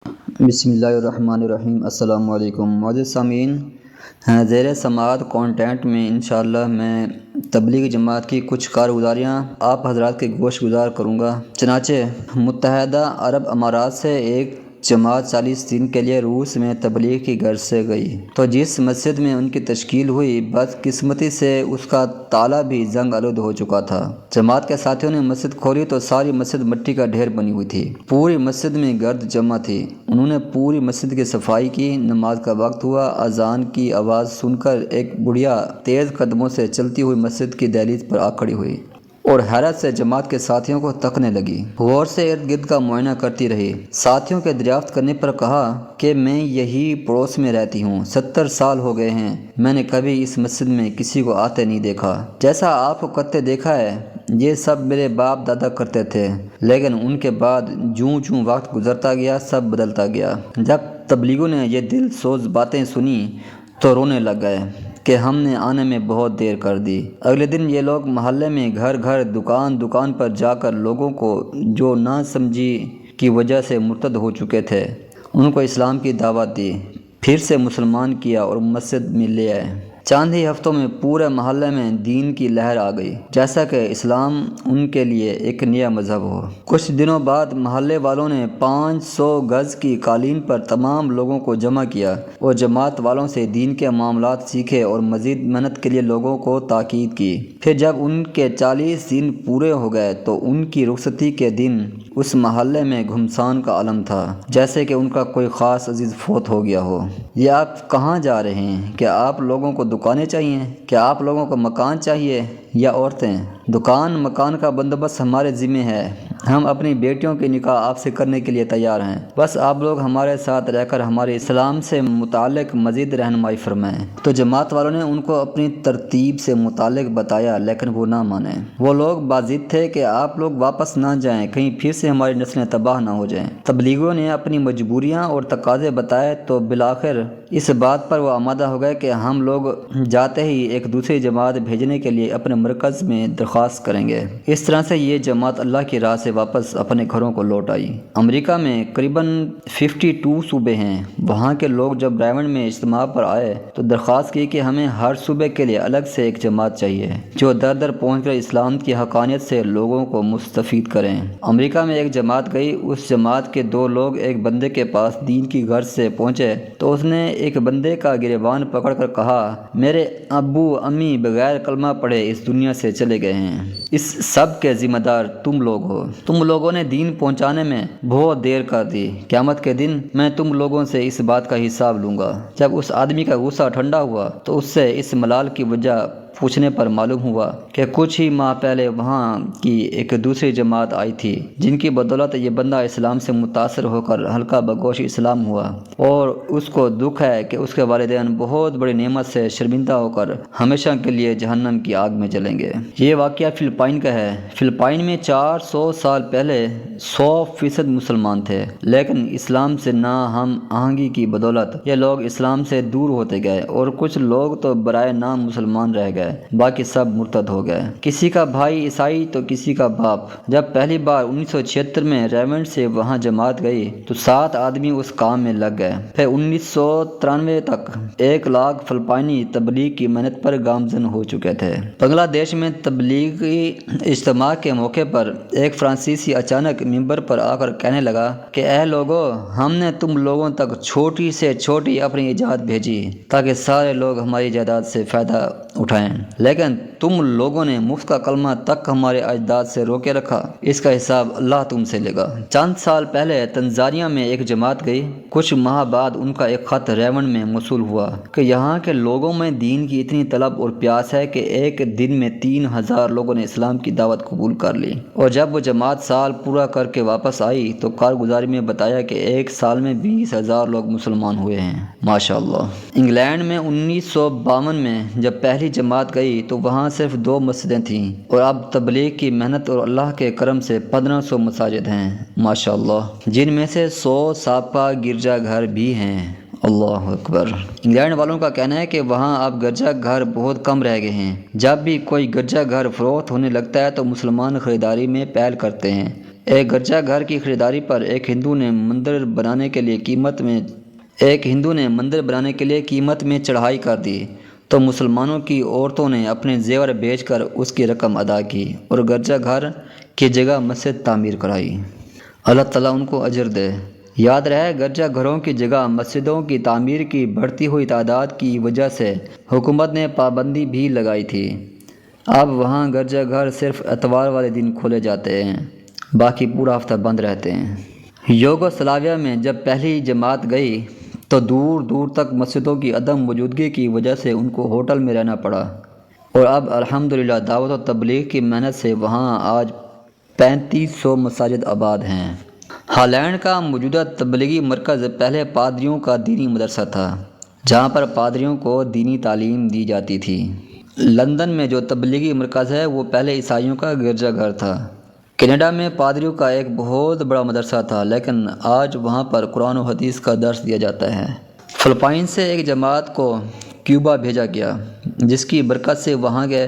بسم اللہ الرحمن الرحیم۔ السلام علیکم معزز سامعین، زیر سماعت کانٹینٹ میں انشاءاللہ میں تبلیغی جماعت کی کچھ کارگزاریاں آپ حضرات کے گوش گزار کروں گا۔ چنانچہ متحدہ عرب امارات سے ایک جماعت 40 دن کے لیے روس میں تبلیغ کی غرض سے گئی تو جس مسجد میں ان کی تشکیل ہوئی، بدقسمتی سے اس کا تالا بھی زنگ آلود ہو چکا تھا۔ جماعت کے ساتھیوں نے مسجد کھولی تو ساری مسجد مٹی کا ڈھیر بنی ہوئی تھی، پوری مسجد میں گرد جمع تھی۔ انہوں نے پوری مسجد کی صفائی کی۔ نماز کا وقت ہوا، اذان کی آواز سن کر ایک بڑھیا تیز قدموں سے چلتی ہوئی مسجد کی دہلیز پر آ کھڑی ہوئی اور حیرت سے جماعت کے ساتھیوں کو تکنے لگی۔ غور سے ارد گرد کا معائنہ کرتی رہی۔ ساتھیوں کے دریافت کرنے پر کہا کہ میں یہی پڑوس میں رہتی ہوں، 70 سال ہو گئے ہیں، میں نے کبھی اس مسجد میں کسی کو آتے نہیں دیکھا۔ جیسا آپ کو کرتے دیکھا ہے یہ سب میرے باپ دادا کرتے تھے، لیکن ان کے بعد جوں جوں وقت گزرتا گیا سب بدلتا گیا۔ جب تبلیغیوں نے یہ دل سوز باتیں سنی تو رونے لگ گئے کہ ہم نے آنے میں بہت دیر کر دی۔ اگلے دن یہ لوگ محلے میں گھر گھر دکان دکان پر جا کر لوگوں کو جو نہ سمجھی کی وجہ سے مرتد ہو چکے تھے ان کو اسلام کی دعوت دی، پھر سے مسلمان کیا اور مسجد میں لے آئے۔ چند ہی ہفتوں میں پورے محلے میں دین کی لہر آ گئی، جیسا کہ اسلام ان کے لیے ایک نیا مذہب ہو۔ کچھ دنوں بعد محلے والوں نے 500 گز کی قالین پر تمام لوگوں کو جمع کیا اور جماعت والوں سے دین کے معاملات سیکھے اور مزید محنت کے لیے لوگوں کو تاکید کی۔ پھر جب ان کے 40 دن پورے ہو گئے تو ان کی رخصتی کے دن اس محلے میں گھمسان کا عالم تھا، جیسے کہ ان کا کوئی خاص عزیز فوت ہو گیا ہو۔ یہ آپ کہاں جا رہے ہیں؟ کیا آپ لوگوں کو دکانیں چاہیے؟ کیا آپ لوگوں کو مکان چاہیے یا عورتیں؟ دکان مکان کا بندوبست ہمارے ذمہ ہے، ہم اپنی بیٹیوں کے نکاح آپ سے کرنے کے لیے تیار ہیں، بس آپ لوگ ہمارے ساتھ رہ کر ہمارے اسلام سے متعلق مزید رہنمائی فرمائیں۔ تو جماعت والوں نے ان کو اپنی ترتیب سے متعلق بتایا، لیکن وہ نہ مانے۔ وہ لوگ باضد تھے کہ آپ لوگ واپس نہ جائیں، کہیں پھر سے ہماری نسلیں تباہ نہ ہو جائیں۔ تبلیغیوں نے اپنی مجبوریاں اور تقاضے بتائے تو بالآخر اس بات پر وہ آمادہ ہو گئے کہ ہم لوگ جاتے ہی ایک دوسری جماعت بھیجنے کے لیے اپنے مرکز میں درخواست کریں گے۔ اس طرح سے یہ جماعت اللہ کی راہ سے واپس اپنے گھروں کو لوٹ آئی۔ امریکہ میں قریباً 52 صوبے ہیں۔ وہاں کے لوگ جب برائمنڈ میں اجتماع پر آئے تو درخواست کی کہ ہمیں ہر صوبے کے لیے الگ سے ایک جماعت چاہیے جو در در پہنچ کر اسلام کی حقانیت سے لوگوں کو مستفید کریں۔ امریکہ میں ایک جماعت گئی۔ اس جماعت کے 2 لوگ ایک بندے کے پاس دین کی غرض سے پہنچے تو اس نے ایک بندے کا گریبان پکڑ کر کہا، میرے ابو امی بغیر کلمہ پڑھے اس دنیا سے چلے گئے ہیں، اس سب کے ذمہ دار تم لوگ ہو۔ تم لوگوں نے دین پہنچانے میں بہت دیر کر دی۔ قیامت کے دن میں تم لوگوں سے اس بات کا حساب لوں گا۔ جب اس آدمی کا غصہ ٹھنڈا ہوا تو اس سے اس ملال کی وجہ پوچھنے پر معلوم ہوا کہ کچھ ہی ماہ پہلے وہاں کی ایک دوسری جماعت آئی تھی جن کی بدولت یہ بندہ اسلام سے متاثر ہو کر ہلکا بگوش اسلام ہوا، اور اس کو دکھ ہے کہ اس کے والدین بہت بڑی نعمت سے شرمندہ ہو کر ہمیشہ کے لیے جہنم کی آگ میں جلیں گے۔ یہ واقعہ فلپائن کا ہے۔ فلپائن میں 400 سال پہلے 100% مسلمان تھے، لیکن اسلام سے نا ہم آہنگی کی بدولت یہ لوگ اسلام سے دور ہوتے گئے اور کچھ لوگ تو برائے نام مسلمان رہ گئے، باقی سب مرتد ہو گئے۔ کسی کا بھائی عیسائی تو کسی کا باپ۔ جب پہلی بار 1976 میں ریمنڈ سے وہاں جماعت گئی تو 7 آدمی اس کام میں لگ گئے۔ پھر 1993 تک 1 لاکھ فلپائنی تبلیغ کی محنت پر گامزن ہو چکے تھے۔ بنگلہ دیش میں تبلیغی اجتماع کے موقع پر ایک فرانسیسی اچانک ممبر پر آ کر کہنے لگا کہ اے لوگو، ہم نے تم لوگوں تک چھوٹی سے چھوٹی اپنی ایجاد بھیجی تاکہ سارے لوگ ہماری جائیداد سے فائدہ اٹھائیں، لیکن تم لوگوں نے مفت کا کلمہ تک ہمارے اجداد سے روکے رکھا، اس کا حساب اللہ تم سے لے گا۔ چند سال پہلے تنزانیہ میں ایک جماعت گئی۔ کچھ ماہ بعد ان کا ایک خط ریونڈ میں موصول ہوا کہ یہاں کے لوگوں میں دین کی اتنی طلب اور پیاس ہے کہ ایک دن میں 3000 لوگوں نے اسلام کی دعوت قبول کر لی، اور جب وہ جماعت سال پورا کر کے واپس آئی تو کارگزاری میں بتایا کہ ایک سال میں 20,000 لوگ مسلمان ہوئے ہیں۔ ماشاءاللہ۔ انگلینڈ میں 1952 میں جب پہلی جماعت گئی تو وہاں صرف 2 مسجدیں تھیں، اور اب تبلیغ کی محنت اور اللہ کے کرم سے 1500 مساجد ہیں، ماشاءاللہ، جن میں سے 100 سابقہ گرجا گھر بھی ہیں۔ اللہ اکبر۔ انگلینڈ والوں کا کہنا ہے کہ وہاں اب گرجا گھر بہت کم رہ گئے ہیں۔ جب بھی کوئی گرجا گھر فروخت ہونے لگتا ہے تو مسلمان خریداری میں پہل کرتے ہیں، ایک گرجا گھر کی خریداری پر ایک ہندو نے مندر بنانے کے لیے قیمت میں چڑھائی کر دی تو مسلمانوں کی عورتوں نے اپنے زیور بیچ کر اس کی رقم ادا کی اور گرجا گھر کی جگہ مسجد تعمیر کرائی۔ اللہ تعالیٰ ان کو اجر دے۔ یاد رہے، گرجا گھروں کی جگہ مسجدوں کی تعمیر کی بڑھتی ہوئی تعداد کی وجہ سے حکومت نے پابندی بھی لگائی تھی۔ اب وہاں گرجا گھر صرف اتوار والے دن کھولے جاتے ہیں، باقی پورا ہفتہ بند رہتے ہیں۔ یوگوسلاویہ میں جب پہلی جماعت گئی تو دور دور تک مسجدوں کی عدم موجودگی کی وجہ سے ان کو ہوٹل میں رہنا پڑا، اور اب الحمدللہ دعوت و تبلیغ کی محنت سے وہاں آج 3500 مساجد آباد ہیں۔ ہالینڈ کا موجودہ تبلیغی مرکز پہلے پادریوں کا دینی مدرسہ تھا، جہاں پر پادریوں کو دینی تعلیم دی جاتی تھی۔ لندن میں جو تبلیغی مرکز ہے وہ پہلے عیسائیوں کا گرجا گھر تھا۔ کینیڈا میں پادریوں کا ایک بہت بڑا مدرسہ تھا، لیکن آج وہاں پر قرآن و حدیث کا درس دیا جاتا ہے۔ فلپائن سے ایک جماعت کو کیوبا بھیجا گیا، جس کی برکت سے وہاں کے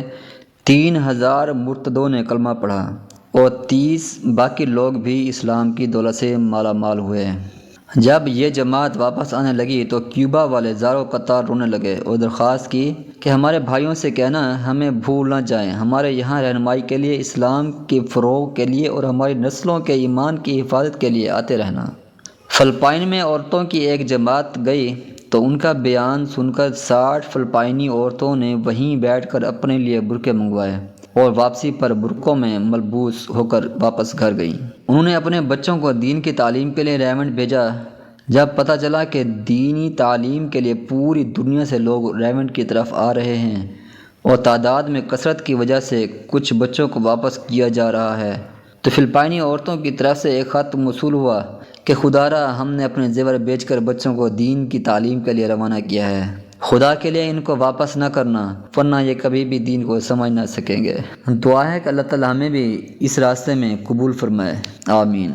3000 مرتدوں نے کلمہ پڑھا اور 30 باقی لوگ بھی اسلام کی دولت سے مالا مال ہوئے۔ جب یہ جماعت واپس آنے لگی تو کیوبا والے زاروں قطار رونے لگے اور درخواست کی کہ ہمارے بھائیوں سے کہنا ہمیں بھول نہ جائیں، ہمارے یہاں رہنمائی کے لیے، اسلام کے فروغ کے لیے اور ہماری نسلوں کے ایمان کی حفاظت کے لیے آتے رہنا۔ فلپائن میں عورتوں کی ایک جماعت گئی تو ان کا بیان سن کر 60 فلپائنی عورتوں نے وہیں بیٹھ کر اپنے لیے برقعے منگوائے اور واپسی پر برقعوں میں ملبوس ہو کر واپس گھر گئیں۔ انہوں نے اپنے بچوں کو دین کی تعلیم کے لیے ریمنڈ بھیجا۔ جب پتہ چلا کہ دینی تعلیم کے لیے پوری دنیا سے لوگ ریمنڈ کی طرف آ رہے ہیں اور تعداد میں کثرت کی وجہ سے کچھ بچوں کو واپس کیا جا رہا ہے، تو فلپائنی عورتوں کی طرف سے ایک خط موصول ہوا کہ خدارا، ہم نے اپنے زیور بیچ کر بچوں کو دین کی تعلیم کے لیے روانہ کیا ہے، خدا کے لیے ان کو واپس نہ کرنا، ورنہ یہ کبھی بھی دین کو سمجھ نہ سکیں گے۔ دعا ہے کہ اللہ تعالیٰ ہمیں بھی اس راستے میں قبول فرمائے، آمین۔